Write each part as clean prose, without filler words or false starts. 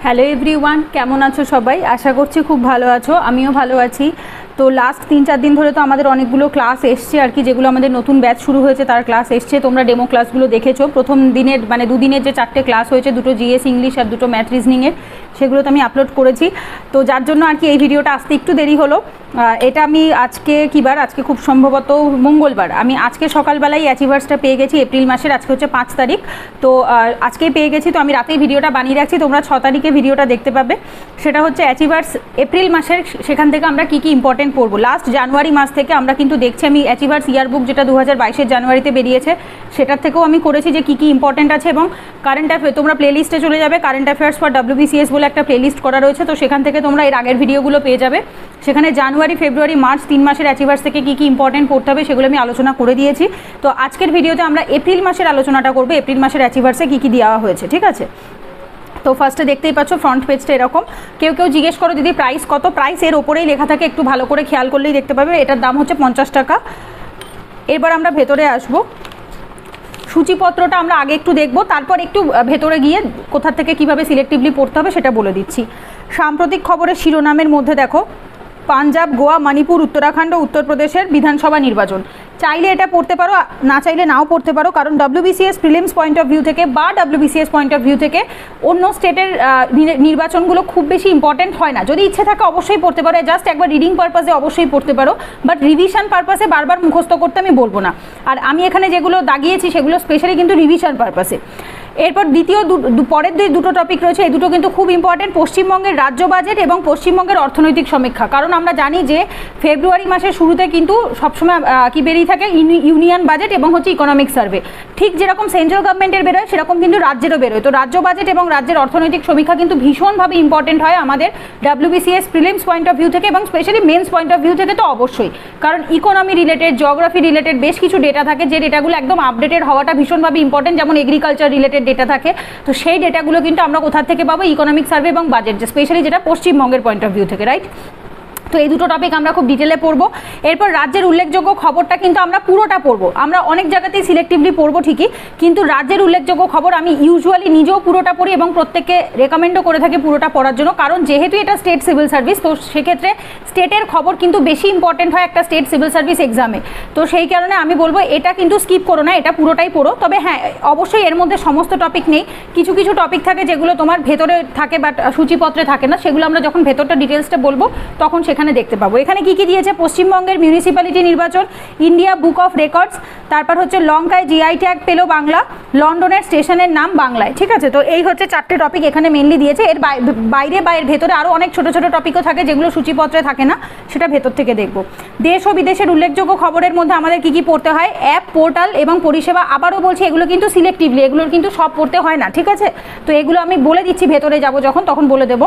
Hello everyone, কেমন আছো সবাই? আশা করছি খুব ভালো আছো, আমিও ভালো আছি। তো লাস্ট 3-4 দিন ধরে তো আমাদের অনেকগুলো ক্লাস এসছে আর কি, যেগুলো আমাদের নতুন ব্যাচ শুরু হয়েছে তার ক্লাস এসছে। তোমরা ডেমো ক্লাসগুলো দেখেছো। প্রথম দিনের মানে দুদিনের যে 4টে ক্লাস হয়েছে, 2টো জিএস ইংলিশ আর 2টো ম্যাথ রিজনিংয়ের, সেগুলো তো আমি আপলোড করেছি। তো যার জন্য আর কি এই ভিডিওটা আসতে একটু দেরি হলো। এটা আমি আজকে কী বার, আজকে খুব সম্ভবত মঙ্গলবার। আমি আজকে সকালবেলায় অ্যাচিভার্সটা পেয়ে গেছি, এপ্রিল মাসের, আজকে হচ্ছে 5 তারিখ। তো আজকেই পেয়ে গেছি, তো আমি রাতেই ভিডিওটা বানিয়ে রাখছি, তোমরা 6 তারিখে ভিডিওটা দেখতে পাবে। সেটা হচ্ছে অ্যাচিভার্স এপ্রিল মাসের, সেখান থেকে আমরা কী কী ইম্পর্টেন্ট পড়বো। লাস্ট জানুয়ারি মাস থেকে আমরা কিন্তু দেখছি, আমি অ্যাচিভার্স ইয়ারবুক যেটা 2022-এর জানুয়ারিতে বেরিয়েছে, সেটার থেকেও আমি করেছি যে কী কী ইম্পর্টেন্ট আছে। এবং কারেন্ট অ্যাফেয়ার তোমরা প্লেলিস্টে চলে যাবে, কারেন্ট অ্যাফেয়ার্স ফর WBCS বলে একটা প্লেলিস্ট করা রয়েছে, তো সেখান থেকে তোমরা এর আগের ভিডিওগুলো পেয়ে যাবে। সেখানে জানুয়ারি, ফেব্রুয়ারি, মার্চ 3 মাসের অ্যাচিভার্স থেকে কী কী ইম্পর্টেন্ট পড়তে হবে সেগুলো আমি আলোচনা করে দিয়েছি। তো আজকের ভিডিওতে আমরা এপ্রিল মাসের আলোচনাটা করবো, এপ্রিল মাসের অ্যাচিভার্সে কী কী দেওয়া হয়েছে, ঠিক আছে? তো ফার্স্টে দেখতেই পাচ্ছ ফ্রন্ট পেজটা এরকম। কেউ কেউ জিজ্ঞেস করো দিদি প্রাইস কত? প্রাইস এর ওপরেই লেখা থাকে, একটু ভালো করে খেয়াল করলেই দেখতে পাবে। এটার দাম হচ্ছে 50 টাকা। এবার আমরা ভেতরে আসবো। সূচিপত্রটা আমরা আগে একটু দেখব, তারপর একটু ভেতরে গিয়ে কোথা থেকে কিভাবে সিলেক্টিভলি পড়তে হবে সেটা বলে দিচ্ছি। সাম্প্রতিক খবরের শিরোনামের মধ্যে দেখো, পাঞ্জাব, গোয়া, মণিপুর, উত্তরাখণ্ড ও উত্তরপ্রদেশের বিধানসভা নির্বাচন। চাইলে এটা পড়তে পারো, না চাইলে নাও পড়তে পারো, কারণ WBCS prelims point of view থেকে বা WBCS পয়েন্ট অফ ভিউ থেকে অন্য স্টেটের নির্বাচনগুলো খুব বেশি ইম্পর্টেন্ট হয় না। যদি ইচ্ছে থাকে অবশ্যই পড়তে পারো, জাস্ট একবার রিডিং পারপাসে অবশ্যই পড়তে পারো, বাট রিভিশন পারপাসে বারবার মুখস্থ করতে আমি বলবো না। আর আমি এখানে যেগুলো দাগিয়েছি সেগুলো স্পেশালি কিন্তু রিভিশন পারপাসে। এরপর দ্বিতীয় পরের দুটো টপিক রয়েছে, এই দুটো কিন্তু খুব ইম্পর্টেন্ট। পশ্চিমবঙ্গের রাজ্য বাজেট এবং পশ্চিমবঙ্গের অর্থনৈতিক সমীক্ষা। কারণ আমরা জানি যে ফেব্রুয়ারি মাসের শুরুতে কিন্তু সবসময় কি বেরিয়ে থাকে, ইউনিয়ন বাজেট এবং হচ্ছে ইকোনমিক সার্ভে। ঠিক যেরকম সেন্ট্রাল গভর্নমেন্টের বেরোয় সেরকম কিন্তু রাজ্যেরও বেরোয়। তো রাজ্য বাজেট এবং রাজ্যের অর্থনৈতিক সমীক্ষা কিন্তু ভীষণভাবে ইম্পর্টেন্ট হয় আমাদের WBCS prelims point of view থেকে এবং specially mains point of view থেকে তো অবশ্যই। কারণ ইকোনমি রিলেটেড, জিওগ্রাফি রিলেটেড বেশ কিছু ডেটা থাকে, যে ডেটাগুলো একদম আপডেটেড হওয়াটা ভীষণভাবে ইম্পর্টেন্ট। যেমন এগ্রিকালচার রিলেটেড ডেটা থাকে, তো সেই ডেটাগুলো কিন্তু আমরা কোথা থেকে পাবো? ইকোনমিক সার্ভে এবং বাজেট, স্পেশালি যেটা পশ্চিমবঙ্গের পয়েন্ট অফ ভিউ থেকে, রাইট? তো এই দুটো টপিক আমরা খুব ডিটেলে পড়বো। এরপর রাজ্যের উল্লেখযোগ্য খবরটা কিন্তু আমরা পুরোটা পড়বো। আমরা অনেক জায়গাতেই সিলেক্টিভলি পড়বো ঠিকই, কিন্তু রাজ্যের উল্লেখযোগ্য খবর আমি ইউজুয়ালি নিজেও পুরোটা পড়ি এবং প্রত্যেককে রেকমেন্ডও করে থাকি পুরোটা পড়ার জন্য। কারণ যেহেতু এটা স্টেট সিভিল সার্ভিস, তো সেক্ষেত্রে স্টেটের খবর কিন্তু বেশি ইম্পর্টেন্ট হয় একটা স্টেট সিভিল সার্ভিস এক্সামে। তো সেই কারণে আমি বলবো এটা কিন্তু স্কিপ করো না, এটা পুরোটাই পড়ো। তবে হ্যাঁ, অবশ্যই এর মধ্যে সমস্ত টপিক নেই, কিছু কিছু টপিক থাকে যেগুলো তোমার ভেতরে থাকে বাট সূচিপত্রে থাকে না, সেগুলো আমরা যখন ভেতরটা ডিটেলসটা বলবো তখন সেখানে দেখতে পাবো। এখানে কি কি দিয়েছে? পশ্চিমবঙ্গের মিউনিসিপ্যালিটি নির্বাচন, ইন্ডিয়া বুক অফ রেকর্ডস, তারপর হচ্ছে লঙ্কায় GI ট্যাগ পেলো বাংলা, লন্ডনের স্টেশনের নাম বাংলায়, ঠিক আছে? তো এই হচ্ছে 4টে টপিক এখানে মেনলি দিয়েছে। এর বাইরে বা এর ভেতরে আরও অনেক ছোটো ছোটো টপিকও থাকে যেগুলো সূচিপত্রে থাকে না, সেটা ভেতর থেকে দেখব। দেশ ও বিদেশের উল্লেখযোগ্য খবরের মধ্যে আমাদের কি কি পড়তে হয়? অ্যাপ, পোর্টাল এবং পরিষেবা। আবারও বলছি, এগুলো কিন্তু সিলেক্টিভলি, এগুলোর কিন্তু সব পড়তে হয় না, ঠিক আছে? তো এগুলো আমি বলে দিচ্ছি, ভেতরে যাব যখন তখন বলে দেবো।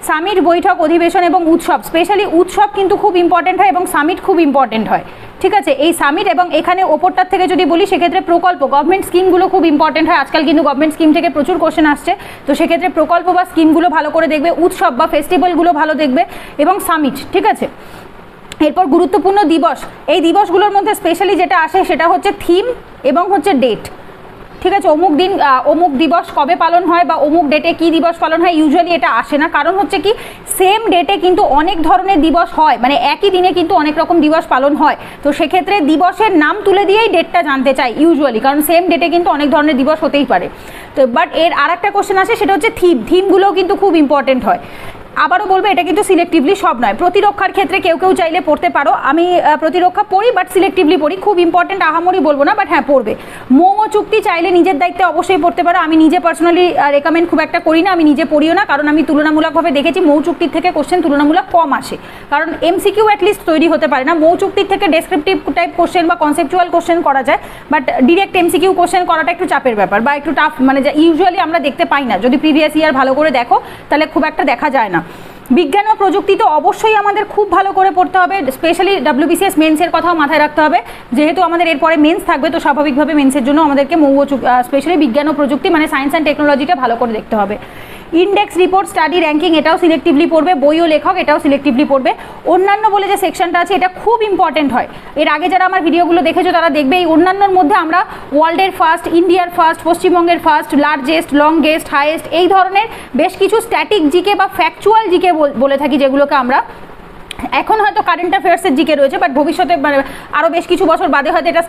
সামিট, বৈঠক, অধিবেশন এবং উৎসব। স্পেশালি উৎসব কিন্তু খুব ইম্পর্টেন্ট হয় এবং সামিট খুব ইম্পর্টেন্ট হয়, ঠিক আছে? এই সামিট এবং এখানে ওপরটার থেকে যদি বলি সেক্ষেত্রে প্রকল্প, গভর্নমেন্ট স্কিমগুলো খুব ইম্পর্টেন্ট হয়। আজকাল কিন্তু গভর্নমেন্ট স্কিম থেকে প্রচুর কোশ্চেন আসছে, তো সেক্ষেত্রে প্রকল্প বা স্কিমগুলো ভালো করে দেখবে, উৎসব বা ফেস্টিভ্যালগুলো ভালো দেখবে এবং সামিট, ঠিক আছে? এরপর গুরুত্বপূর্ণ দিবস, এই দিবসগুলোর মধ্যে স্পেশালি যেটা আসে সেটা হচ্ছে থিম এবং হচ্ছে ডেট, ঠিক আছে? অমুক দিন অমুক দিবস কবে পালন হয় বা অমুক ডেটে কী দিবস পালন হয়, ইউজুয়ালি এটা আসে না। কারণ হচ্ছে কি, সেম ডেটে কিন্তু অনেক ধরনের দিবস হয়, মানে একই দিনে কিন্তু অনেক রকম দিবস পালন হয়। তো সেক্ষেত্রে দিবসের নাম তুলে দিয়েই ডেটটা জানতে চাই ইউজুয়ালি, কারণ সেম ডেটে কিন্তু অনেক ধরনের দিবস হতেই পারে। তো বাট এর আর একটা কোশ্চেন আসে, সেটা হচ্ছে থিমগুলোও কিন্তু খুব ইম্পর্টেন্ট হয়। আবারও বলবো, এটা কিন্তু সিলেক্টিভলি সব নয়। প্রতিরক্ষার ক্ষেত্রে কেউ কেউ চাইলে পড়তে পারো, আমি প্রতিরক্ষা পড়ি বাট সিলেক্টিভলি পড়ি, খুব ইম্পর্টেন্ট আহামরি বলবো না, বাট হ্যাঁ পড়বে। মৌ চুক্তি চাইলে নিজের দায়িত্বে অবশ্যই পড়তে পারো। আমি নিজে পার্সোনালি রেকমেন্ড খুব একটা করি না, আমি নিজে পড়িও না, কারণ আমি তুলনামূলকভাবে দেখেছি মৌ চুক্তির থেকে কোশ্চেন তুলনামূলক কম আসে। কারণ MCQ অ্যাটলিস্ট তৈরি হতে পারে না, মৌ চুক্তির থেকে ডেসক্রিপটিভ টাইপ কোশ্চেন বা কনসেপচুয়াল কোশ্চেন করা যায়, বাট ডিরেক্ট MCQ কোশ্চেন করাটা একটু চাপের ব্যাপার বা একটু টাফ, মানে ইউজুয়ালি আমরা দেখতে পাই না। যদি প্রিভিয়াস ইয়ার ভালো করে দেখো তাহলে খুব একটা দেখা যায় না। বিজ্ঞান ও প্রযুক্তি তো অবশ্যই আমাদের খুব ভালো করে পড়তে হবে, স্পেশালি WBCS মেন্সের কথাও মাথায় রাখতে হবে। যেহেতু আমাদের এরপরে মেন্স থাকবে, তো স্বাভাবিকভাবে মেন্সের জন্য আমাদেরকে স্পেশালি বিজ্ঞান ও প্রযুক্তি মানে সায়েন্স অ্যান্ড টেকনোলজিটা ভালো করে দেখতে হবে। ইন্ডেক্স রিপোর্ট স্টাডি র্যাঙ্কিং এটাও সিলেক্টিভলি পড়বে, বই ও লেখক এটাও সিলেক্টিভলি পড়বে। অন্যান্য বলে যে সেকশনটা আছে এটা খুব ইম্পর্টেন্ট হয়। এর আগে যারা আমার ভিডিওগুলো দেখেছো তারা দেখবে এই অন্যান্যর মধ্যে আমরা ওয়ার্ল্ডের ফার্স্ট, ইন্ডিয়ার ফার্স্ট, পশ্চিমবঙ্গের ফার্স্ট, লার্জেস্ট, লংগেস্ট, হাইয়েস্ট এই ধরনের বেশ কিছু স্ট্যাটিক জিকে বা ফ্যাকচুয়াল জিকে বলে থাকি, যেগুলোকে আমরা এখন হয়তো কারেন্ট অ্যাফেয়ার্সের জিকে রয়েছে, বাট ভবিষ্যতে মানে আরও বেশ কিছু বছর বাদে হয়তো এটা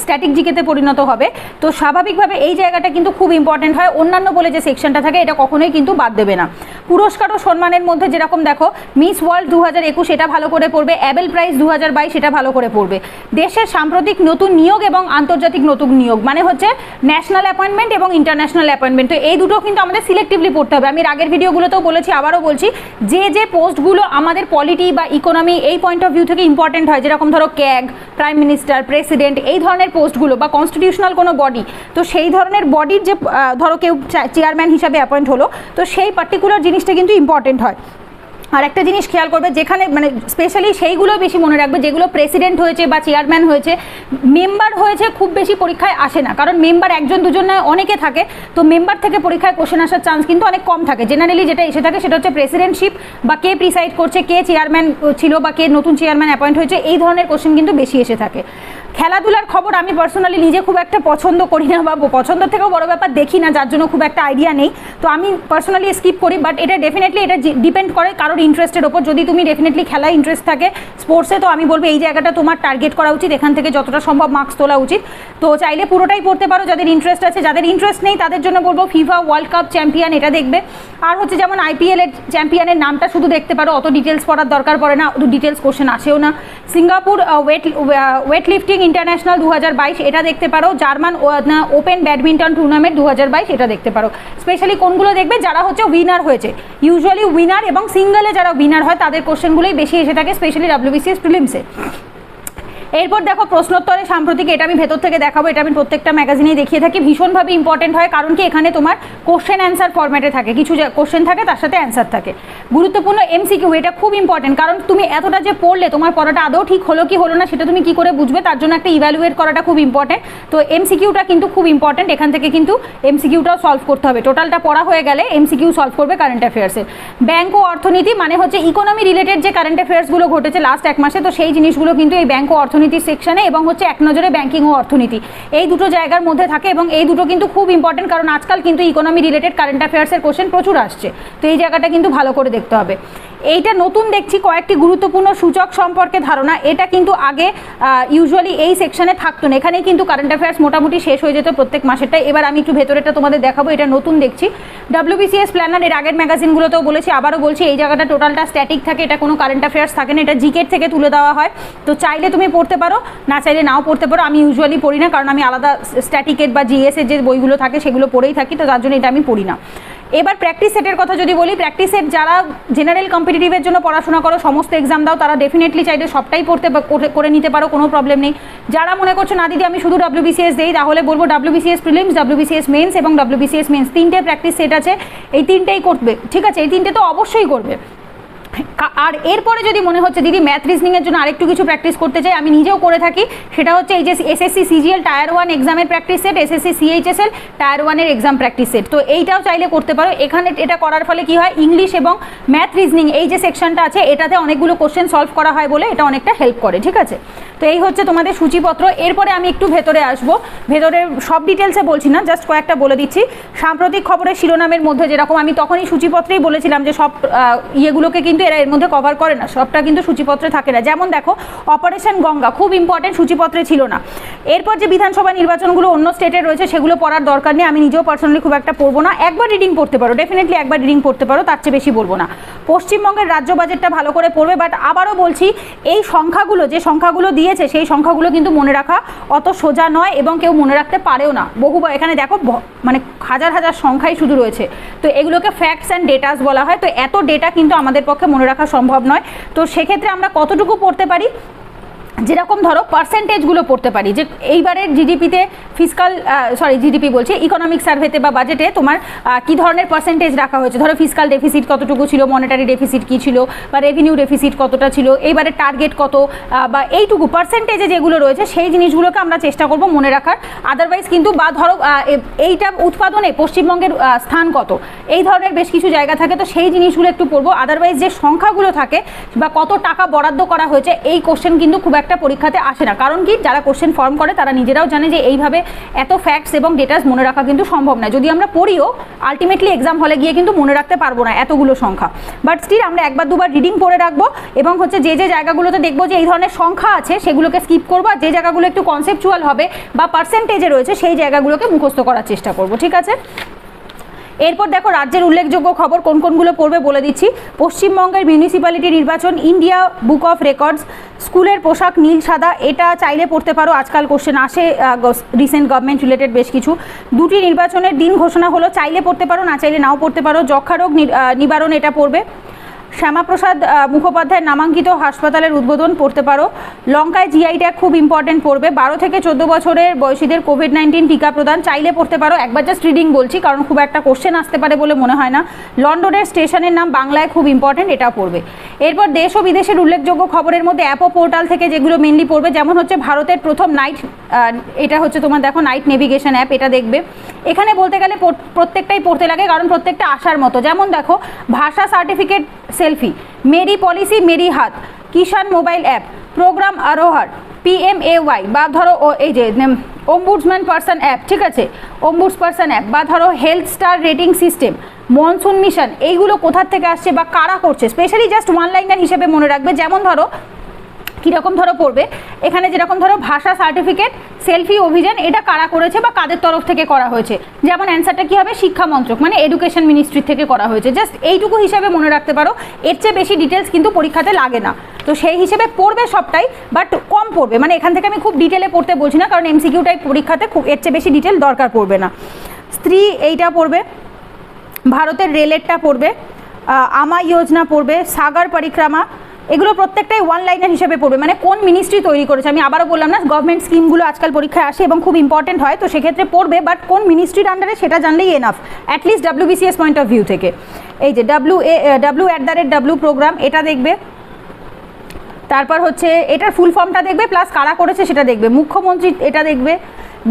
স্ট্যাটিক জিকেতে পরিণত হবে। তো স্বাভাবিকভাবে এই জায়গাটা কিন্তু খুব ইম্পর্টেন্ট হয়। অন্যান্য বলে যে সেকশনটা থাকে এটা কখনোই কিন্তু বাদ দেবে না। পুরস্কার ও সম্মানের মধ্যে যেরকম দেখো মিস ওয়ার্ল্ড 2021 এটা ভালো করে পড়বে, অ্যাবেল প্রাইজ 2022 এটা ভালো করে পড়বে। দেশের সাম্প্রতিক নতুন নিয়োগ এবং আন্তর্জাতিক নতুন নিয়োগ মানে হচ্ছে ন্যাশনাল অ্যাপয়েন্টমেন্ট এবং ইন্টারন্যাশনাল অ্যাপয়েন্টমেন্ট, তো এই দুটো কিন্তু আমাদের সিলেক্টিভলি পড়তে হবে। আমি আগের ভিডিওগুলোতেও বলেছি, আবারও বলছি, যে পোস্টগুলো আমাদের পলিটি বা ইকোনমি এই পয়েন্ট অফ ভিউ থেকে ইম্পর্টেন্ট হয়, যেরকম ধরো ক্যাগ, প্রাইম মিনিস্টার, প্রেসিডেন্ট এই ধরনের পোস্টগুলো বা কনস্টিটিউশনাল কোনো বডি, তো সেই ধরনের বডির যে ধরো কেউ চেয়ারম্যান হিসাবে অ্যাপয়েন্ট হলো, তো সেই পার্টিকুলার জিনিসটা কিন্তু ইম্পর্টেন্ট হয়। আর একটা জিনিস খেয়াল করবে, যেখানে মানে স্পেশালি সেইগুলো বেশি মনে রাখবে যেগুলো প্রেসিডেন্ট হয়েছে বা চেয়ারম্যান হয়েছে, মেম্বার হয়েছে খুব বেশি পরীক্ষায় আসে না, কারণ মেম্বার একজন দুজন নয় অনেকে থাকে, তো মেম্বার থেকে পরীক্ষায় কোশ্চেন আসার চান্স কিন্তু অনেক কম থাকে। জেনারেলি যেটা এসে থাকে সেটা হচ্ছে প্রেসিডেন্টশিপ বা কে প্রিসাইড করছে, কে চেয়ারম্যান ছিল বা কে নতুন চেয়ারম্যান অ্যাপয়েন্ট হয়েছে, এই ধরনের কোশ্চেন কিন্তু বেশি এসে থাকে। খেলাধুলার খবর আমি পার্সোনালি নিজে খুব একটা পছন্দ করি না, বা পছন্দের থেকেও বড় ব্যাপার দেখি না, যার জন্য খুব একটা আইডিয়া নেই, তো আমি পার্সোনালি স্কিপ করি। বাট এটা ডেফিনেটলি এটা ডিপেন্ড করে কারোর ইন্টারেস্টের ওপর। যদি তুমি ডেফিনেটলি খেলায় ইন্টারেস্ট থাকে, স্পোর্টসে, তো আমি বলবো এই জায়গাটা তোমার টার্গেট করা উচিত, এখান থেকে যতটা সম্ভব মার্কস তোলা উচিত। তো চাইলে পুরোটাই পড়তে পারো যাদের ইন্টারেস্ট আছে। যাদের ইন্টারেস্ট নেই তাদের জন্য বলবো ফিফা ওয়ার্ল্ড কাপ চ্যাম্পিয়ন এটা দেখবে, আর হচ্ছে যেমন IPL এর চ্যাম্পিয়নের নামটা শুধু দেখতে পারো, অত ডিটেলস পড়ার দরকার পড়ে না, অত ডিটেলস কোশ্চেন আসেও না। সিঙ্গাপুর ওয়েট লিফটিং ইন্টারন্যাশনাল 2022 এটা দেখতে পারো। জার্মান ওপেন ব্যাডমিন্টন টুর্নামেন্ট 2022 এটা দেখতে পারো। স্পেশালি কোনগুলো দেখবে, যারা হচ্ছে উইনার হয়েছে, ইউজুয়ালি উইনার এবং সিঙ্গেলে যারা উইনার হয় তাদের কোশ্চেনগুলোই বেশি এসে থাকে, স্পেশালি WBCS প্রিলিমসে। এরপর দেখো প্রশ্নোত্তরে সাম্প্রতিক, এটা আমি ভেতর থেকে দেখাবো, এটা আমি প্রত্যেকটা ম্যাগাজিনেই দেখিয়ে থাকি, ভীষণভাবে ইম্পর্টেন্ট হয়, কারণ কি এখানে তোমার কোশ্চেন অ্যান্সার ফরম্যাটে থাকে, কিছু কোশ্চেন থাকে তার সাথে অ্যান্সার থাকে। গুরুত্বপূর্ণ MCQ এটা খুব ইম্পর্টেন্ট, কারণ তুমি এতটা যে পড়লে তোমার পড়াটা আদৌ ঠিক হলো কি হলো না সেটা তুমি কি করে বুঝবে, তার জন্য একটা ইভ্যালুয়েট করাটা খুব ইম্পর্টেন্ট। তো MCQটা কিন্তু খুব ইম্পর্টেন্ট, এখান থেকে কিন্তু MCQটাও সলভ করতে হবে। টোটালটা পড়া হয়ে গেলে MCQ সলভ করবে কারেন্ট অ্যাফেয়ার্সের। ব্যাংক ও অর্থনীতি মানে হচ্ছে ইকোনমি রিলেটেড যে কারেন্ট অ্যাফেয়ার্সগুলো ঘটেছে লাস্ট এক মাসে, তো সেই জিনিসগুলো কিন্তু এই ব্যাংক ও অর্থনীতির সেকশনে এবং হচ্ছে এক নজরে ব্যাংকিং ও অর্থনীতি এই দুটো জায়গার মধ্যে থাকে, এবং এই দুটো কিন্তু খুব ইম্পর্টেন্ট, কারণ আজকাল কিন্তু ইকোনমি রিলেটেড কারেন্ট অ্যাফেয়ার্সের কোশ্চেন প্রচুর আসছে, তো এই জায়গাটা কিন্তু ভালো করে দেখতে হবে। এইটা নতুন দেখছি কয়েকটি গুরুত্বপূর্ণ সূচক সম্পর্কে ধারণা, এটা কিন্তু আগে ইউজুয়ালি এই সেকশনে থাকতো না, এখানেই কিন্তু কারেন্ট অ্যাফেয়ার্স মোটামুটি শেষ হয়ে যেত প্রত্যেক মাসেরটাই। এবার আমি একটু ভেতরেটা তোমাদের দেখাবো, এটা নতুন দেখছি। WBCS প্ল্যানার এর আগের ম্যাগাজিনগুলোতেও বলেছি, আবারও বলছি, এই জায়গাটা টোটালটা স্ট্যাটিক থাকে, এটা কোনো কারেন্ট অ্যাফেয়ার্স থাকে না, এটা জিকের থেকে তুলে দেওয়া হয়। তো চাইলে তুমি পড়তে পারো, না চাইলে নাও পড়তে পারো। আমি ইউজুয়ালি পড়ি না, কারণ আমি আলাদা স্ট্যাটিকের বা GS এর যে বইগুলো থাকে সেগুলো পড়েই থাকি, তো তার জন্য এটা আমি পড়ি না। এবার প্র্যাকটিস সেটের কথা যদি বলি, প্র্যাকটিস সেট যারা জেনারেল কম্পিটিটিভের জন্য পড়াশোনা করো, সমস্ত এক্সাম দাও, তারা ডেফিনেটলি চাইলে সবটাই করে নিতে পারো, কোনো প্রবলেম নেই। যারা মনে করছো না দিদি আমি শুধু WBCS দেই, তাহলে বলবো WBCS প্রিলিমস, WBCS মেন্স এবং WBCS মেন্স তিনটে প্র্যাকটিস সেট আছে, এই তিনটেই করবে, ঠিক আছে, এই তিনটে তো অবশ্যই করবে। আর এরপরে যদি মনে হচ্ছে দিদি ম্যাথ রিজনিংয়ের জন্য আরেকটু কিছু প্র্যাকটিস করতে চাই, আমি নিজেও করে থাকি, সেটা হচ্ছে এই যে SSC CGL টায়ার 1 এক্সামের practice set, SSC CHSL tyre 1 এর এক্সাম প্র্যাকটিস সেট, তো এইটাও চাইলে করতে পারো। এখানে এটা করার ফলে কি হয়, ইংলিশ এবং ম্যাথ রিজনিং এই যে সেকশনটা আছে এটাতে অনেকগুলো কোশ্চেন সলভ করা হয় বলে এটা অনেকটা হেল্প করে, ঠিক আছে। তো এই হচ্ছে তোমাদের সূচিপত্র। এরপরে আমি একটু ভেতরে আসবো, ভেতরে সব ডিটেলসে বলছি না, জাস্ট কয়েকটা বলে দিচ্ছি। সাম্প্রতিক খবরের শিরোনামের মধ্যে যেরকম আমি তখনই সূচিপত্রেই বলেছিলাম যে সব ইয়েগুলোকে কিন্তু এরা এর মধ্যে কভার করে না, সবটা কিন্তু সূচিপত্রে থাকে না। যেমন দেখো অপারেশন গঙ্গা খুব ইম্পর্টেন্ট, সূচিপত্রে ছিল না। এরপর যে বিধানসভা নির্বাচনগুলো অন্য স্টেটে রয়েছে সেগুলো পড়ার দরকার নেই, আমি নিজেও পার্সোনালি খুব একটা পড়বো না, একবার রিডিং পড়তে পারো, ডেফিনেটলি একবার রিডিং পড়তে পারো, তার চেয়ে বেশি বলবো না। পশ্চিমবঙ্গের রাজ্য বাজেটটা ভালো করে পড়বে, বাট আবারও বলছি এই সংখ্যাগুলো যে সংখ্যাগুলো দিয়েছে সেই সংখ্যাগুলো কিন্তু মনে রাখা অত সোজা নয় এবং কেউ মনে রাখতে পারেও না। বহুবার এখানে দেখো মানে হাজার হাজার সংখ্যাই শুধু রয়েছে, তো এগুলোকে ফ্যাক্টস অ্যান্ড ডেটাস বলা হয়, তো এত ডেটা কিন্তু আমাদের পক্ষে মনে রাখা সম্ভব নয়। তো সেক্ষেত্রে আমরা কতটুকু পড়তে পারি, যেরকম ধরো পার্সেন্টেজগুলো পড়তে পারি, যে এইবারের জিডিপিতে জিডিপি বলছি, ইকোনমিক সার্ভেতে বা বাজেটে তোমার কী ধরনের পার্সেন্টেজ রাখা হয়েছে, ধরো ফিসকাল ডেফিসিট কতটুকু ছিল, মনিটারি ডেফিসিট কী ছিল, বা রেভিনিউ ডেফিসিট কতটা ছিল, এইবারের টার্গেট কত, বা এইটুকু পার্সেন্টেজে যেগুলো রয়েছে সেই জিনিসগুলোকে আমরা চেষ্টা করব মনে রাখার। আদারওয়াইজ কিন্তু বা ধরো এইটা উৎপাদনে পশ্চিমবঙ্গের স্থান কত, এই ধরনের বেশ কিছু জায়গা থাকে, তো সেই জিনিসগুলো একটু পড়বো। আদারওয়াইজ যে সংখ্যাগুলো থাকে বা কত টাকা বরাদ্দ করা হয়েছে, এই কোশ্চেন কিন্তু খুব একটা পরীক্ষাতে আসে না। কারণ কি, যারা কোশ্চেন ফর্ম করে তারা নিজেরাও জানে যে এইভাবে এত ফ্যাক্টস এবং ডেটাস মনে রাখা কিন্তু সম্ভব না। যদি আমরা পড়িও আলটিমেটলি এক্সাম হলে গিয়ে কিন্তু মনে রাখতে পারবো না এতগুলো সংখ্যা, বাট স্টিল আমরা একবার দুবার রিডিং পড়ে রাখবো এবং হচ্ছে যে যে জায়গাগুলোতে দেখবো যে এই ধরনের সংখ্যা আছে সেগুলোকে স্কিপ করবো, আর যে জায়গাগুলো একটু কনসেপচুয়াল হবে বা পার্সেন্টেজে রয়েছে সেই জায়গাগুলোকে মুখস্থ করার চেষ্টা করবো। ঠিক আছে, এরপর দেখো রাজ্যের উল্লেখযোগ্য খবর কোন কোনগুলো পড়বে বলে দিচ্ছি। পশ্চিমবঙ্গের মিউনিসিপ্যালিটি নির্বাচন, ইন্ডিয়া বুক অফ রেকর্ডস, স্কুলের পোশাক নীল সাদা, এটা চাইলে পড়তে পারো, আজকাল কোশ্চেন আসে রিসেন্ট গভর্নমেন্ট রিলেটেড বেশ কিছু। দুটি নির্বাচনের দিন ঘোষণা হলো, চাইলে পড়তে পারো, না চাইলে নাও পড়তে পারো। যক্ষা রোগ নিবারণ এটা পড়বে। শ্যামাপ্রসাদ মুখোপাধ্যায়ের নামাঙ্কিত হাসপাতালের উদ্বোধন পড়তে পারো। লঙ্কায় জিআই ট্যাগ খুব ইম্পর্টেন্ট পড়বে। 12 থেকে 14 বছরের বয়সীদের কোভিড-19 টিকা প্রদান, চাইলে পড়তে পারো, একবার জাস্ট রিডিং বলছি কারণ খুব একটা কোশ্চেন আসতে পারে বলে মনে হয় না। লন্ডনের স্টেশনের নাম বাংলায় খুব ইম্পর্টেন্ট, এটা পড়বে। এরপর দেশ ও বিদেশের উল্লেখযোগ্য খবরের মধ্যে অ্যাপ ও পোর্টাল থেকে যেগুলো মেনলি পড়বে, যেমন হচ্ছে ভারতের প্রথম নাইট, এটা হচ্ছে তোমার দেখো নাইট নেভিগেশন অ্যাপ, এটা দেখবে। এখানে বলতে গেলে প্রত্যেকটাই পড়তে লাগে কারণ প্রত্যেকটা আসার মতো। যেমন দেখো ভাষা সার্টিফিকেট সেলফি, মেরি পলিসি মেরি হাত, কিষাণ মোবাইল অ্যাপ, প্রোগ্রাম আরোহার, PMAY, বা ধরো এই যে অম্বুডসম্যান পার্সন অ্যাপ, ঠিক আছে, অম্বুডস পার্সন অ্যাপ, বা ধরো health star rating system, monsoon mission, এইগুলো কোথার থেকে আসছে বা কারা করছে, স্পেশালি জাস্ট ওয়ান লাইনার হিসেবে মনে রাখবে। যেমন ধরো কীরকম ধরো পড়বে, এখানে যেরকম ধরো ভাষা সার্টিফিকেট সেলফি অভিযান, এটা কারা করেছে বা কাদের তরফ থেকে করা হয়েছে, যেমন অ্যান্সারটা কী হবে, শিক্ষা মন্ত্রক মানে এডুকেশন মিনিস্ট্রি থেকে করা হয়েছে। জাস্ট এইটুকু হিসাবে মনে রাখতে পারো, এর চেয়ে বেশি ডিটেলস কিন্তু পরীক্ষাতে লাগে না, তো সেই হিসেবে পড়বে সবটাই, বাট কম পড়বে। মানে এখান থেকে আমি খুব ডিটেলে পড়তে বলছি না, কারণ MCQ টাইপ পরীক্ষাতে খুব এর চেয়ে বেশি ডিটেল দরকার পড়বে না। স্ত্রী এইটা পড়বে, ভারতের রেলেরটা পড়বে, আমা যোজনা পড়বে, সাগর পরিক্রমা, এগুলো প্রত্যেকটাই ওয়ান লাইনার হিসেবে পড়বে, মানে কোন মিনিস্ট্রি তৈরি করেছে। আমি আবারও বললাম না, গভর্নমেন্ট স্কিমগুলো আজকাল পরীক্ষায় আসে এবং খুব ইম্পর্টেন্ট হয়, তো সেক্ষেত্রে পড়বে, বাট কোন মিনিস্ট্রির আন্ডারে সেটা জানলেই enough, at least WBCS point of view থেকে। এই যে W প্রোগ্রাম, এটা দেখবে। তারপর হচ্ছে এটার ফুল ফর্মটা দেখবে, প্লাস কারা করেছে সেটা দেখবে। মুখ্যমন্ত্রী এটা দেখবে।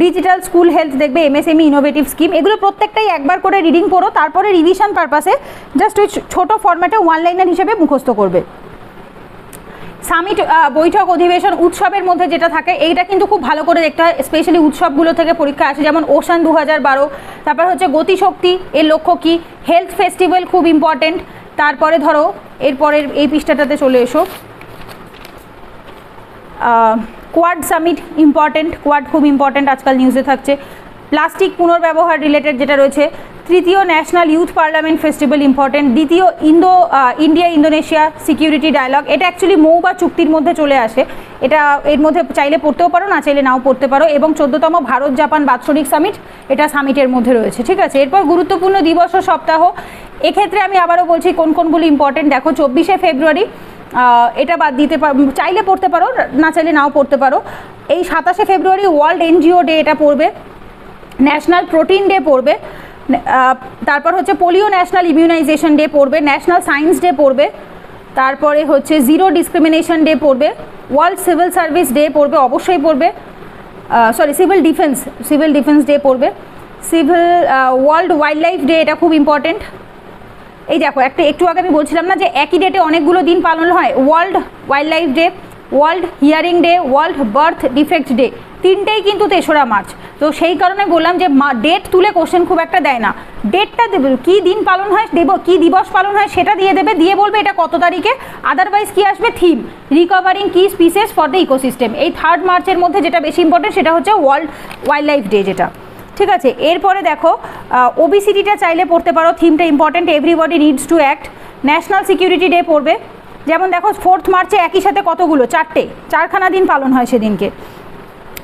ডিজিটাল স্কুল হেলথ দেখবে, MSME ইনোভেটিভ স্কিম, এগুলো প্রত্যেকটাই একবার করে রিডিং পড়ো, তারপরে রিভিশন পারপাসে জাস্ট ওই ছোটো ফর্ম্যাটে ওয়ান লাইনার হিসেবে মুখস্থ করবে। সামিট, বৈঠক, অধিবেশন, উৎসবের মধ্যে যেটা থাকে এইটা কিন্তু খুব ভালো করে দেখতে হয়, স্পেশালি উৎসবগুলো থেকে পরীক্ষা আসে, যেমন ওশান 2012, তারপর হচ্ছে গতিশক্তি, এর লক্ষ্য কী, হেলথ ফেস্টিভ্যাল খুব ইম্পর্টেন্ট। তারপরে ধরো এরপরের এই পৃষ্ঠাটাতে চলে এসো, কোয়াড সামিট ইম্পর্টেন্ট, কোয়াড খুব ইম্পর্টেন্ট, আজকাল নিউজে থাকছে। প্লাস্টিক পুনর্ব্যবহার রিলেটেড যেটা রয়েছে, তৃতীয় national youth parliament festival important, দ্বিতীয় ইন্ডিয়া ইন্দোনেশিয়া সিকিউরিটি ডায়ালগ, এটা অ্যাকচুয়ালি মৌ বা চুক্তির মধ্যে চলে আসে, এটা এর মধ্যে চাইলে পড়তেও পারো, না চাইলে নাও পড়তে পারো। এবং 14তম ভারত জাপান বাৎসরিক সামিট, এটা সামিটের মধ্যে রয়েছে, ঠিক আছে। এরপর গুরুত্বপূর্ণ দিবস ও সপ্তাহ, এক্ষেত্রে আমি আবারও বলছি কোন কোনগুলি ইম্পর্টেন্ট। দেখো 24শে ফেব্রুয়ারি, এটা বাদ দিতে চাইলে পড়তে পারো, না চাইলে নাও পড়তে পারো। এই 27শে ফেব্রুয়ারি ওয়ার্ল্ড NGO ডে, এটা পড়বে। ন্যাশনাল প্রোটিন ডে পড়বে। তারপর হচ্ছে পোলিও ন্যাশনাল ইমিউনাইজেশন ডে পড়বে। ন্যাশনাল সায়েন্স ডে পড়বে। তারপরে হচ্ছে জিরো ডিসক্রিমিনেশন ডে পড়বে। ওয়ার্ল্ড সিভিল সার্ভিস ডে পড়বে, অবশ্যই পড়বে। সিভিল ডিফেন্স ডে পড়বে। ওয়ার্ল্ড ওয়াইল্ড লাইফ ডে, এটা খুব ইম্পর্টেন্ট। এই দেখো একটু আগে আমি বলছিলাম না যে একই ডেটে অনেকগুলো দিন পালন হয়, world wild life day, world hearing day, world birth defect day, তিনটেই কিন্তু 3রা মার্চ। তো সেই কারণে বললাম যে ডেট তুলে কোশ্চেন খুব একটা দেয় না, ডেটটা দেবে, কী দিন পালন হয় কী দিবস পালন হয় সেটা দিয়ে দেবে, দিয়ে বলবে এটা কত তারিখে। আদারওয়াইজ কী আসবে, থিম রিকভারিং কি স্পিসিস ফর দ্য ইকোসিস্টেম। এই 3rd মার্চের মধ্যে যেটা বেশি ইম্পর্টেন্ট সেটা হচ্ছে ওয়ার্ল্ড ওয়াইল্ড লাইফ ডে, যেটা ঠিক আছে। এরপরে দেখো ওবিসিটিটা চাইলে পড়তে পারো, থিমটা important, everybody needs to act. National security day পড়বে, যেমন দেখো 4th মার্চে একই সাথে কতগুলো, 4খানা দিন পালন হয় সেদিনকে।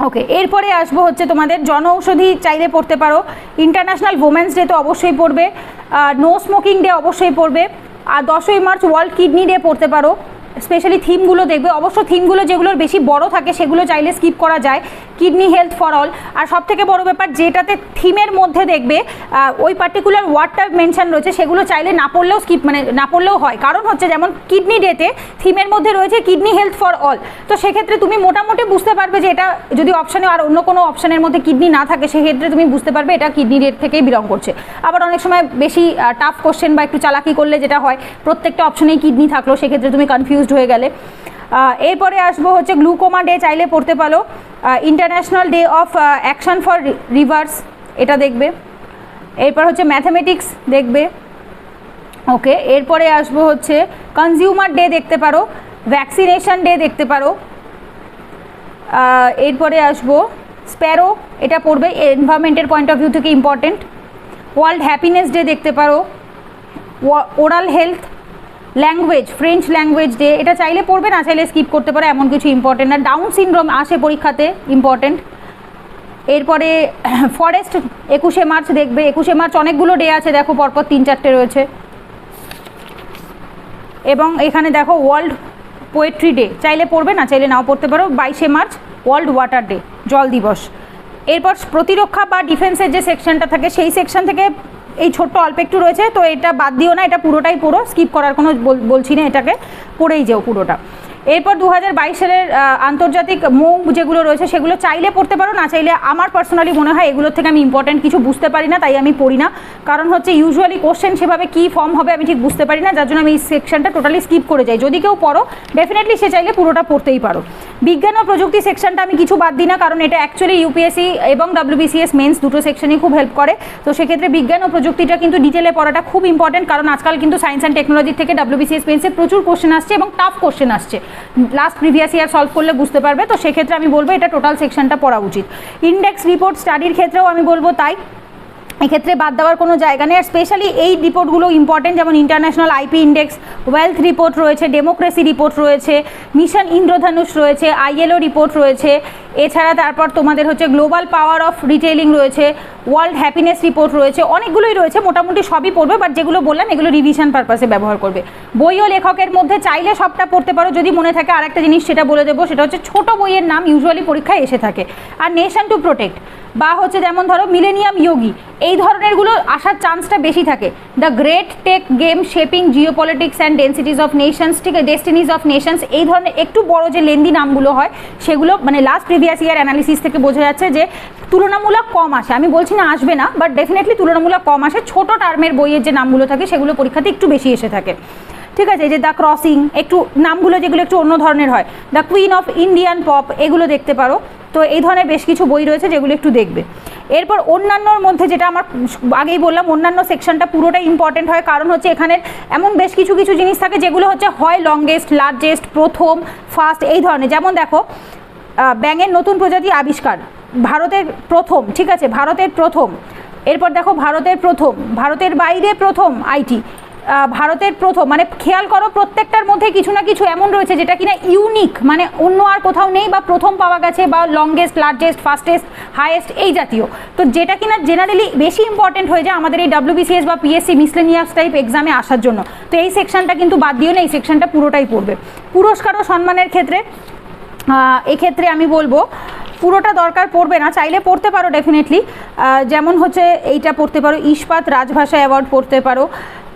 ওকে, এরপরে আসবো হচ্ছে তোমাদের জনঔষধি চাইলে পড়তে পারো। ইন্টারন্যাশনাল ওমেন্স ডে তো অবশ্যই পড়বে। নো স্মোকিং ডে অবশ্যই পড়বে। আর 10ই মার্চ ওয়ার্ল্ড কিডনি ডে পড়তে পারো। স্পেশালি থিমগুলো দেখবে, অবশ্য থিমগুলো যেগুলোর বেশি বড় থাকে সেগুলো চাইলে স্কিপ করা যায়। কিডনি হেলথ ফর অল, আর সব থেকে বড় ব্যাপার যেটাতে থিমের মধ্যে দেখবে ওই পার্টিকুলার ওয়ার্ডটা মেনশন রয়েছে সেগুলো চাইলে না পড়লেও স্কিপ, মানে না পড়লেও হয়। কারণ হচ্ছে যেমন কিডনি ডেতে থিমের মধ্যে রয়েছে কিডনি হেলথ ফর অল, তো সেক্ষেত্রে তুমি মোটামুটি বুঝতে পারবে যে এটা যদি অপশানে আর অন্য কোনো অপশানের মধ্যে কিডনি না থাকে সেক্ষেত্রে তুমি বুঝতে পারবে এটা কিডনি ডেট থেকেই বিলং করছে। আবার অনেক সময় বেশি টাফ কোশ্চেন বা একটু চালাকি করলে যেটা হয় প্রত্যেকটা অপশানেই কিডনি থাকলো, সেক্ষেত্রে তুমি কনফিউজড হয়ে গেলে। এরপরে আসবো হচ্ছে গ্লুকোমা ডে, চাইলে পড়তে পারো। International day of action for rivers, এটা দেখবে। এরপর হচ্ছে ম্যাথামেটিক্স দেখবে। ওকে, এরপরে আসবো হচ্ছে কনজিউমার ডে দেখতে পারো, ভ্যাকসিনেশন ডে দেখতে পারো। এরপরে আসবো স্প্যারো, এটা পড়বে, এনভায়রনমেন্টের পয়েন্ট অফ ভিউ থেকে ইম্পর্টেন্ট। ওয়ার্ল্ড হ্যাপিনেস ডে দেখতে পারো। Oral health, language, French language day, এটা চাইলে পড়বে, না চাইলে স্কিপ করতে পারো, এমন কিছু ইম্পর্টেন্ট না। ডাউন সিনড্রোম আসে পরীক্ষাতে, ইম্পর্টেন্ট। এরপরে ফরেস্ট 21শে মার্চ দেখবে। 21শে মার্চ অনেকগুলো ডে আছে, দেখো পরপর 3-4টে রয়েছে। এবং এখানে দেখো ওয়ার্ল্ড পোয়েট্রি ডে, চাইলে পড়বে, না চাইলে নাও পড়তে পারো। 22শে মার্চ ওয়ার্ল্ড ওয়াটার ডে, জল দিবস। এরপর প্রতিরক্ষা বা ডিফেন্সের যে সেকশনটা থাকে সেই সেকশন থেকে এই ছোট্ট অল্প একটু রয়েছে, তো এটা বাদ দিও না, এটা পুরোটাই পড়ো, স্কিপ করার কোনো বলছি না, এটাকে পড়েই যাও পুরোটা। এরপর 2022 সালের আন্তর্জাতিক মৌ যেগুলো রয়েছে সেগুলো চাইলে পড়তে পারো, না চাইলে, আমার পার্সোনালি মনে হয় এগুলোর থেকে আমি ইম্পর্টেন্ট কিছু বুঝতে পারি না, তাই আমি পড়ি না। কারণ হচ্ছে ইউজুয়ালি কোশ্চেন সেভাবে কী ফর্ম হবে আমি ঠিক বুঝতে পারি না, যার জন্য আমি এই সেকশনটা টোটালি স্কিপ করে যাই। যদি কেউ পড়ো ডেফিনেটলি সে চাইলে পুরোটা পড়তেই পারো। বিজ্ঞান ও প্রযুক্তি সেকশনটা আমি কিছু বাদ দিই না, কারণ এটা অ্যাকচুয়ালি ইউপিএসসি এবং WBCS মেন্স দুটো সেকশনই খুব হেল্প করে। তো সেক্ষেত্রে বিজ্ঞান ও প্রযুক্তিটা কিন্তু ডিটেলে পড়াটা খুব ইম্পর্টেন্ট, কারণ আজকাল কিন্তু সায়েন্স অ্যান্ড টেকনোলজি থেকে WBCS মেন্সে প্রচুর কোশ্চেন আসছে এবং টাফ কোশ্চেন আসছে, লাস্ট প্রিভিয়াস ইয়ার সলভ করলে বুঝতে পারবে। তো সেক্ষেত্রে আমি বলবো এটা টোটাল সেকশনটা পড়া উচিত। ইন্ডেক্স রিপোর্ট স্টাডির ক্ষেত্রেও আমি বলবো তাই, এক্ষেত্রে বাদ দেওয়ার কোনো জায়গা নেই। আর স্পেশালি এই রিপোর্টগুলো ইম্পর্টেন্ট, যেমন international IP index, wealth report রয়েছে, ডেমোক্রেসি রিপোর্ট রয়েছে, মিশন ইন্দ্রধনুষ রয়েছে, ILO রিপোর্ট রয়েছে, এছাড়া তারপর তোমাদের হচ্ছে গ্লোবাল পাওয়ার অফ রিটেইলিং রয়েছে, ওয়ার্ল্ড হ্যাপিনেস রিপোর্ট রয়েছে, অনেকগুলোই রয়েছে, মোটামুটি সবই পড়বে, বাট যেগুলো বললাম এগুলো রিভিশন পারপাসে ব্যবহার করবে। বই ও লেখকের মধ্যে চাইলে সবটা পড়তে পারো, যদি মনে থাকে। আরেকটা জিনিস সেটা বলে দেবো, সেটা হচ্ছে ছোট বইয়ের নাম ইউজুয়ালি পরীক্ষায় এসে থাকে। আর নেশন টু প্রোটেক্ট বা হচ্ছে যেমন ধরো মিলেনিয়াম যোগী, এই ধরনেরগুলো আসার চান্সটা বেশি থাকে। The great tech game shaping geopolitics and densities of nations, ঠিক আছে, ডেস্টিনিজ অফ নেশনস, এই ধরনের একটু বড় যে লেন্দি নামগুলো হয় সেগুলো মানে লাস্ট প্রিভিয়াস ইয়ার অ্যানালিসিস থেকে বোঝা যাচ্ছে যে তুলনামূলক কম আসে। আমি বলছি না আসবে না, বাট ডেফিনেটলি তুলনামূলক কম আসে। ছোট টার্মের বইয়ের যে নামগুলো থাকে সেগুলো পরীক্ষাতে একটু বেশি এসে থাকে, ঠিক আছে। এই যে দ্য ক্রসিং, একটু নামগুলো যেগুলো একটু অন্য ধরনের হয়, the queen of Indian pop, এগুলো দেখতে পারো। তো এই ধরনের বেশ কিছু বই রয়েছে যেগুলো একটু দেখবে। এরপর অন্যান্যর মধ্যে যেটা আমার আগেই বললাম, অন্যান্য সেকশনটা পুরোটাই ইম্পর্টেন্ট হয়, কারণ হচ্ছে এখানে এমন বেশ কিছু কিছু জিনিস থাকে যেগুলো হচ্ছে হয় লংগেস্ট, লার্জেস্ট, প্রথম, ফার্স্ট, এই ধরনের। যেমন দেখো ব্যাঙের নতুন প্রজাতি আবিষ্কার, ভারতের প্রথম, ঠিক আছে, ভারতের প্রথম। এরপর দেখো ভারতের প্রথম, ভারতের বাইরে প্রথম আইটি, ভারতের প্রথম, মানে খেয়াল করো প্রত্যেকটার মধ্যে কিছু না কিছু এমন রয়েছে যেটা কিনা ইউনিক, মানে অন্য আর কোথাও নেই, বা প্রথম পাওয়া গেছে, বা লংগেস্ট, লার্জেস্ট, ফাস্টেস্ট, হাইয়েস্ট, এই জাতীয়। তো যেটা কিনা জেনারেলি বেশি ইম্পর্টেন্ট হয়ে যায় আমাদের এই WBCS বা PSC মিসলেনিয়াস টাইপ এক্সামে আসার জন্য। তো এই সেকশনটা কিন্তু বাদ দিও না, এই সেকশনটা পুরোটাই পড়বে। পুরস্কার ও সম্মানের ক্ষেত্রে এক্ষেত্রে আমি বলবো পুরোটা দরকার পড়বে না, চাইলে পড়তে পারো ডেফিনেটলি। যেমন হচ্ছে এইটা পড়তে পারো, ইস্পাত রাজভাষা অ্যাওয়ার্ড পড়তে পারো।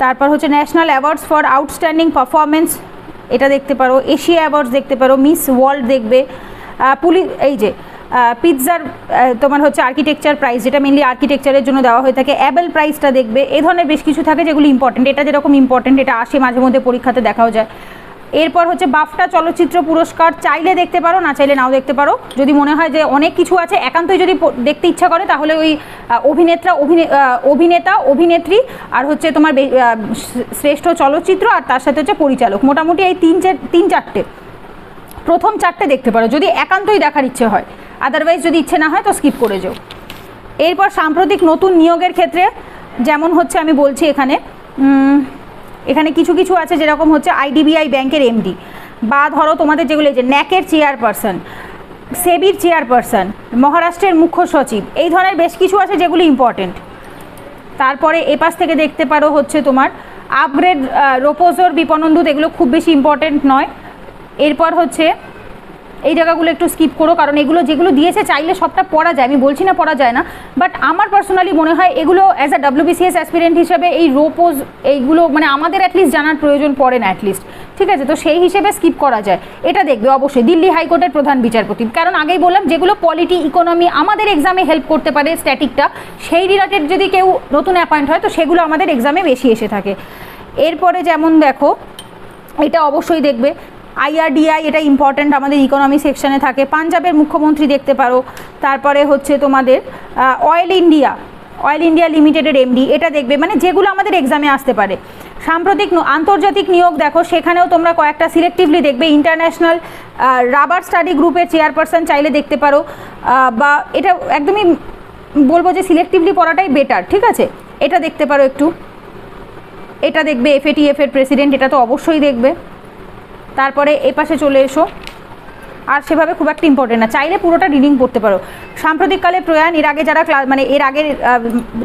তারপর হচ্ছে national awards for outstanding performance, এটা দেখতে পারো। এশিয়া অ্যাওয়ার্ডস দেখতে পারো, মিস ওয়ার্ল্ড দেখবে। এই যে পিৎজার তোমার হচ্ছে আর্কিটেকচার প্রাইজ, যেটা মেনলি আর্কিটেকচারের জন্য দেওয়া হয়ে থাকে, অ্যাবেল প্রাইজটা দেখবে। এই ধরনের বেশ কিছু থাকে যেগুলো ইম্পর্টেন্ট, এটা যেরকম ইম্পর্টেন্ট, এটা আসে মাঝে মধ্যে পরীক্ষাতে দেখাও যায়। এরপর হচ্ছে বাফটা চলচ্চিত্র পুরস্কার, চাইলে দেখতে পারো, না চাইলে নাও দেখতে পারো। যদি মনে হয় যে অনেক কিছু আছে, একান্তই যদি দেখতে ইচ্ছা করে, তাহলে ওই অভিনেতা অভিনেত্রী আর হচ্ছে তোমার শ্রেষ্ঠ চলচ্চিত্র, আর তার সাথে হচ্ছে পরিচালক, মোটামুটি এই তিন চারটে, প্রথম চারটে দেখতে পারো যদি একান্তই দেখার ইচ্ছে হয়। আদারওয়াইজ যদি ইচ্ছে না হয় তো স্কিপ করে যাও। এরপর সাম্প্রতিক নতুন নিয়োগের ক্ষেত্রে যেমন হচ্ছে আমি বলছি এখানে কিছু কিছু আছে, যেরকম হচ্ছে IDBI ব্যাংকের MD, বা ধরো তোমাদের যেগুলো যে ন্যাকের চেয়ারপারসন, সেবির চেয়ারপারসন, মহারাষ্ট্রের মুখ্য সচিব, এই ধরনের বেশ কিছু আছে যেগুলো ইম্পর্টেন্ট। তারপরে এপাশ থেকে দেখতে পারো হচ্ছে তোমার আপগ্রেড রোপোজোর বিপণন দূত, এগুলো খুব বেশি ইম্পর্টেন্ট নয়। এরপর হচ্ছে এই জায়গাগুলো একটু স্কিপ করো, কারণ এগুলো যেগুলো দিয়েছে চাইলে সবটা পড়া যায়, আমি বলছি না পড়া যায় না, বাট আমার পার্সোনালি মনে হয় এগুলো অ্যাজ আ WBCS অ্যাসপিরেন্ট হিসেবে এই রোপোজ এইগুলো মানে আমাদের অ্যাটলিস্ট জানার প্রয়োজন পড়ে না অ্যাটলিস্ট, ঠিক আছে? তো সেই হিসেবে স্কিপ করা যায়। এটা দেখবে অবশ্যই দিল্লি হাইকোর্টের প্রধান বিচারপতি, কারণ আগেই বললাম যেগুলো পলিটি ইকোনমি আমাদের এক্সামে হেল্প করতে পারে, স্ট্যাটিকটা সেই রিলেটেড যদি কেউ নতুন অ্যাপয়েন্ট হয় তো সেগুলো আমাদের এক্সামে বেশি এসে থাকে। এরপরে যেমন দেখো এটা অবশ্যই দেখবে IRDI, এটা ইম্পর্ট্যান্ট, আমাদের ইকোনমি সেকশনে থাকে। পাঞ্জাবের মুখ্যমন্ত্রী দেখতে পারো। তারপরে হচ্ছে তোমাদের অয়েল ইন্ডিয়া লিমিটেডের MD, এটা দেখবে, মানে যেগুলো আমাদের এক্সামে আসতে পারে। সাম্প্রতিক আন্তর্জাতিক নিয়োগ দেখো, সেখানেও তোমরা কয়েকটা সিলেক্টিভলি দেখবে। ইন্টারন্যাশনাল রাবার স্টাডি গ্রুপের চেয়ারপারসন চাইলে দেখতে পারো, বা এটা একদমই বলবো যে সিলেক্টিভলি পড়াটাই বেটার, ঠিক আছে? এটা দেখতে পারো একটু। এটা দেখবে FATF এর প্রেসিডেন্ট, এটা তো অবশ্যই দেখবে। তারপরে এ পাশে চলে এসো, আর সেভাবে খুব একটা ইম্পর্টেন্ট না, চাইলে পুরোটা রিডিং পড়তে পারো। সাম্প্রতিককালে প্রয়াণ, এর আগে যারা মানে এর আগের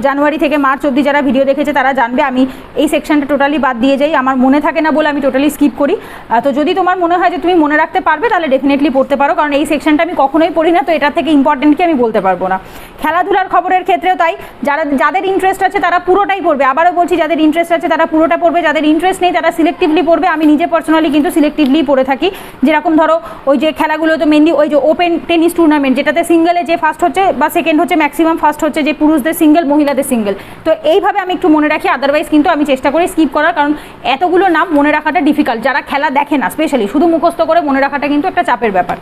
জানুয়ারি থেকে মার্চ অবধি যারা ভিডিও দেখেছে তারা জানবে আমি এই সেকশনটা টোটালি বাদ দিয়ে যাই, আমার মনে থাকে না বলে আমি টোটালি স্কিপ করি। তো যদি তোমার মনে হয় যে তুমি মনে রাখতে পারবে তাহলে ডেফিনেটলি পড়তে পারো, কারণ এই সেকশনটা আমি কখনোই পড়ি না, তো এটার থেকে ইম্পর্টেন্ট কি আমি বলতে পারবো না। খেলাধুলার খবরের ক্ষেত্রেও তাই, যাদের ইন্টারেস্ট আছে তারা পুরোটাই পড়বে। আবারও বলছি, যাদের ইন্টারেস্ট আছে তারা পুরোটা পড়বে, যাদের ইন্টারেস্ট নেই তারা সিলেক্টিভলি পড়বে। আমি নিজে পার্সোনালি কিন্তু সিলেক্টিভলি পড়ে থাকি। যেরকম ধরো ওই যে খেলাগুলো তো মেনলি ওই যে ওপেন টেনিস টুর্নামেন্ট, যেটাতে সিঙ্গেলে যে ফার্স্ট হচ্ছে বা সেকেন্ড হচ্ছে, ম্যাক্সিমাম ফার্স্ট হচ্ছে যে পুরুষদের সিঙ্গেল, মহিলাদের সিঙ্গেল, তো এইভাবে আমি একটু মনে রাখি। আদারওয়াইজ কিন্তু আমি চেষ্টা করি স্কিপ করার, কারণ এতগুলো নাম মনে রাখাটা ডিফিকাল্ট। যারা খেলা দেখে না স্পেশালি, শুধু মুখস্থ করে মনে রাখাটা কিন্তু একটা চাপের ব্যাপার।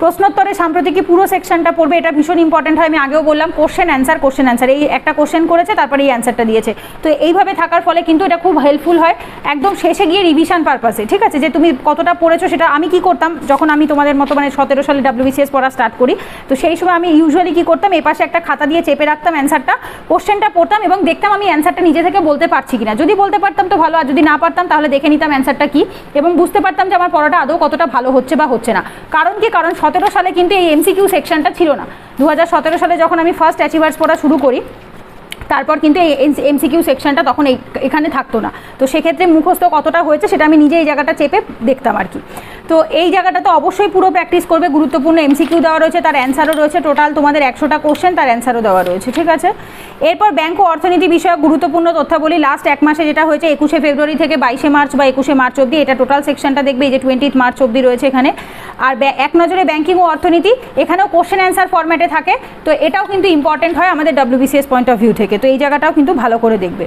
প্রশ্নোত্তরে সাম্প্রতিক পুরো সেকশনটা পড়বে, এটা ভীষণ ইম্পর্টেন্ট হয়। আমি আগেও বললাম কোশ্চেন অ্যান্সার, এই একটা কোশ্চেন করেছে তারপরে এই অ্যান্সারটা দিয়েছে, তো এইভাবে থাকার ফলে কিন্তু এটা খুব হেল্পফুল হয় একদম শেষে গিয়ে রিভিশন পারপাসে, ঠিক আছে? যে তুমি কতটা পড়েছো সেটা। আমি কি করতাম যখন আমি তোমাদের মতো মানে 17 সালে WBCS পড়া স্টার্ট করি, তো সেই সময় আমি ইউজুয়ালি কি করতাম, এই পাশে একটা খাতা দিয়ে চেপে রাখতাম অ্যান্সারটা, কোশ্চেনটা পড়তাম এবং দেখতাম আমি অ্যান্সারটা নিজে থেকে বলতে পারছি কিনা। যদি বলতে পারতাম তো ভালো, আর যদি না পারতাম তাহলে দেখে নিতাম অ্যান্সারটা কি, এবং বুঝতে পারতাম যে আমার পড়াটা আদৌ কতটা ভালো হচ্ছে বা হচ্ছে না। কারণ কি, কারণ 17 সালে কিন্তু এই MCQ সেকশনটা ছিল না। 2017 সালে যখন আমি ফার্স্ট অ্যাচিভার্স পড়া শুরু করি, তারপর কিন্তু এই MCQ সেকশনটা তখন এখানে থাকতো না। তো সেক্ষেত্রে মুখস্থ কতটা হয়েছে সেটা আমি নিজে এই জায়গাটা চেপে দেখতাম আর কি। তো এই জায়গাটা তো অবশ্যই পুরো প্র্যাকটিস করবে। গুরুত্বপূর্ণ MCQ দেওয়া রয়েছে, তার অ্যান্সারও রয়েছে, টোটাল তোমাদের 100টা কোশ্চেন, তার অ্যান্সারও দেওয়া রয়েছে, ঠিক আছে? এরপর ব্যাংক ও অর্থনীতি বিষয়ক গুরুত্বপূর্ণ তথ্যাবলী লাস্ট এক মাসে যেটা হয়েছে 21শে ফেব্রুয়ারি থেকে 22শে মার্চ বা 21শে মার্চ অবধি, এটা টোটাল সেকশনটা দেখবে, এই যে 20 মার্চ অবধি রয়েছে এখানে। আর এক নজরে ব্যাংকিং ও অর্থনীতি, এখানেও কোশ্চেন অ্যান্সার ফরম্যাটে থাকে, তো এটাও কিন্তু ইম্পর্টেন্ট হয় আমাদের WBCS পয়েন্ট অফ ভিউ থেকে, তো এই জায়গাটাও কিন্তু ভালো করে দেখবে।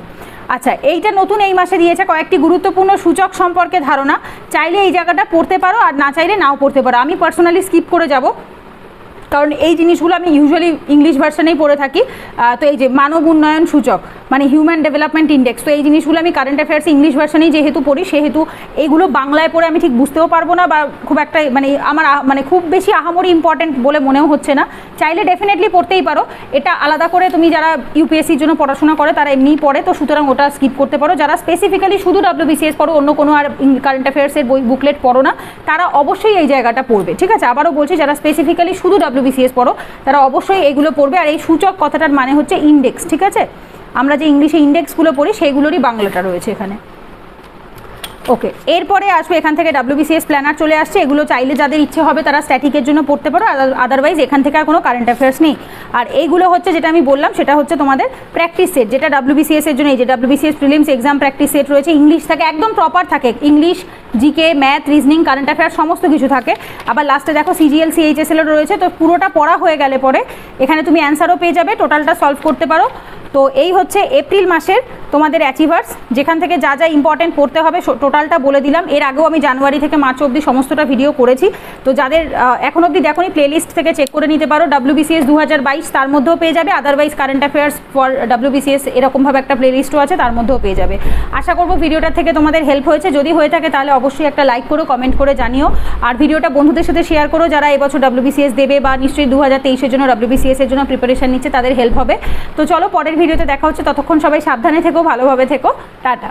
আচ্ছা, এইটা নতুন এই মাসে দিয়েছে কয়েকটি গুরুত্বপূর্ণ সূচক সম্পর্কে ধারণা, চাইলে এই জায়গাটা পড়তে পারো আর না চাইলে নাও পড়তে পারো। আমি পার্সোনালি স্কিপ করে যাব, কারণ এই জিনিসগুলো আমি ইউজুয়ালি ইংলিশ ভার্সনেই পড়ে থাকি। তো এই যে মানব উন্নয়ন সূচক মানে হিউম্যান ডেভেলপমেন্ট ইন্ডেক্স, তো এই জিনিসগুলো আমি কারেন্ট অ্যাফেয়ার্স ইংলিশ ভার্সনেই যেহেতু পড়ি, সেহেতু এইগুলো বাংলায় পড়ে আমি ঠিক বুঝতেও পারবো না, বা খুব একটা মানে আমার মানে খুব বেশি আহামরি ইম্পর্টেন্ট বলে মনেও হচ্ছে না। চাইলে ডেফিনেটলি পড়তেই পারো, এটা আলাদা করে তুমি যারা UPSCর জন্য পড়াশোনা করে তারা এমনিই পড়ে, তো সুতরাং ওটা স্কিপ করতে পারো। যারা স্পেসিফিক্যালি শুধু WBCS পড়ো, অন্য কোনো আর কারেন্ট অ্যাফেয়ার্সের বই বুকলেট পড়ো না, তারা অবশ্যই এই জায়গাটা পড়বে, ঠিক আছে? আবারও বলছি, যারা স্পেসিফিক্যালি শুধু WBCS পড়ো তারা অবশ্যই এগুলো পড়বে। আর এই সূচক কথাটার মানে হচ্ছে ইন্ডেক্স, ঠিক আছে? আমরা যে ইংলিশে ইন্ডেক্সগুলো পড়ি সেইগুলোরই বাংলাটা রয়েছে এখানে। ওকে, এরপরে আসবে এখান থেকে WBCS প্ল্যানার চলে আসছে, এগুলো চাইলে যাদের ইচ্ছে হবে তারা স্ট্যাটিকের জন্য পড়তে পারো, আদারওয়াইজ এখান থেকে আর কোনো কারেন্ট অ্যাফেয়ার্স নেই। আর এইগুলো হচ্ছে যেটা আমি বললাম সেটা হচ্ছে তোমাদের প্র্যাকটিস সেট, যেটা WBCS এর জন্য এই যে WBCS prelims exam practice set রয়েছে, ইংলিশ থাকে একদম প্রপার থাকে, English, GK, math, reasoning, current affairs সমস্ত কিছু থাকে। আবার লাস্টে দেখো CGL CHSL রয়েছে, তো পুরোটা পড়া হয়ে গেলে পরে এখানে তুমি অ্যান্সারও পেয়ে যাবে, টোটালটা সলভ করতে পারো। তো এই হচ্ছে এপ্রিল মাসের তোমাদের অ্যাচিভার্স, যেখান থেকে যা যা ইম্পর্টেন্ট পড়তে হবে টোটালটা বলে দিলাম। এর আগেও আমি জানুয়ারি থেকে মার্চ অবধি সমস্তটা ভিডিও করেছি, তো যাদের এখন অবধি দেখোনি প্লেলিস্ট থেকে চেক করে নিতে পারো। WBCS 2022 তার মধ্যেও পেয়ে যাবে, otherwise current affairs for WBCS এরকমভাবে একটা প্লেলিস্টও আছে, তার মধ্যেও পেয়ে যাবে। আশা করবো ভিডিওটার থেকে তোমাদের হেল্প হয়েছে, যদি হয়ে থাকে তাহলে অবশ্যই একটা লাইক করো, কমেন্ট করে জানিও, আর ভিডিওটা বন্ধুদের সাথে শেয়ার করো যারা এবছর WBCS দেবে বা নিশ্চয়ই 2023-এর জন্য WBCS এর জন্য প্রিপারেশন নিচ্ছে, তাদের হেল্প হবে। তো চলো পরের ভিডিওতে দেখা হচ্ছে, ততক্ষণ সবাই সাবধানে থেকো, ভালোভাবে থেকো, টাটা।